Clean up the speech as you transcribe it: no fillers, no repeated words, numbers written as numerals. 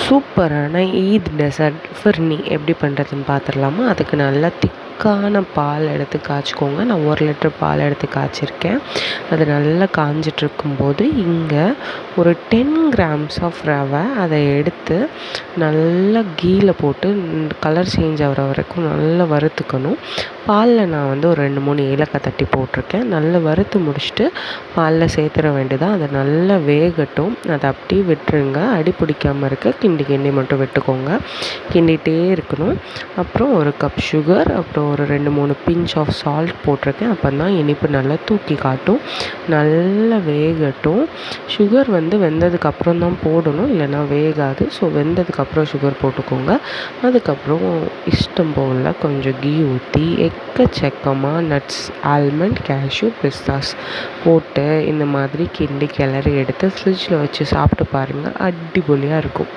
சூப்பரான ஈத் டெசர்ட் ஃபிர்னி எப்படி பண்ணுறதுன்னு பார்த்துடலாமா? அதுக்கு நல்லா திக்கான பால் எடுத்து காய்ச்சிக்கோங்க. நான் 1 லிட்டர் பால் எடுத்து காய்ச்சிருக்கேன். அது நல்லா காஞ்சிட்ருக்கும்போது இங்கே ஒரு 10 கிராம்ஸ் ஆஃப் ரவை அதை எடுத்து நல்லா கீயில் போட்டு கலர் சேஞ்ச் ஆகிற வரைக்கும் நல்லா வறுத்துக்கணும். பாலில் நான் வந்து ஒரு 2-3 ஏலக்காய் தட்டி போட்டிருக்கேன். நல்லா வறுத்து முடிச்சுட்டு பாலில் சேர்த்துற வேண்டியதான். அதை நல்லா வேகட்டும். அதை அப்படியே விட்டுருங்க. அடி பிடிக்காமல் இருக்க கிண்டி கிண்டி மட்டும் விட்டுக்கோங்க. கிண்டிகிட்டே இருக்கணும். அப்புறம் 1 கப் சுகர், அப்புறம் ஒரு 2-3 பிஞ்ச் ஆஃப் சால்ட் போட்டிருக்கேன். அப்போ தான் இனிப்பு நல்லா தூக்கி காட்டும். நல்லா வேகட்டும். சுகர் வந்து வெந்ததுக்கப்புறம் தான் போடணும், இல்லைன்னா வேகாது. ஸோ வெந்ததுக்கப்புறம் சுகர் போட்டுக்கோங்க. அதுக்கப்புறம் இஷ்டம் போல் கொஞ்சம் கீ ஊற்றி எக்கச்சக்கமாக நட்ஸ், ஆல்மண்ட், கேஷ்யூ, பிஸ்தாஸ் போட்டு இந்த மாதிரி கிண்டி கிளறி எடுத்து ஃப்ரிட்ஜில் வச்சு சாப்பிட்டு பாருங்கள். அடிப்பொலியாக இருக்கும்.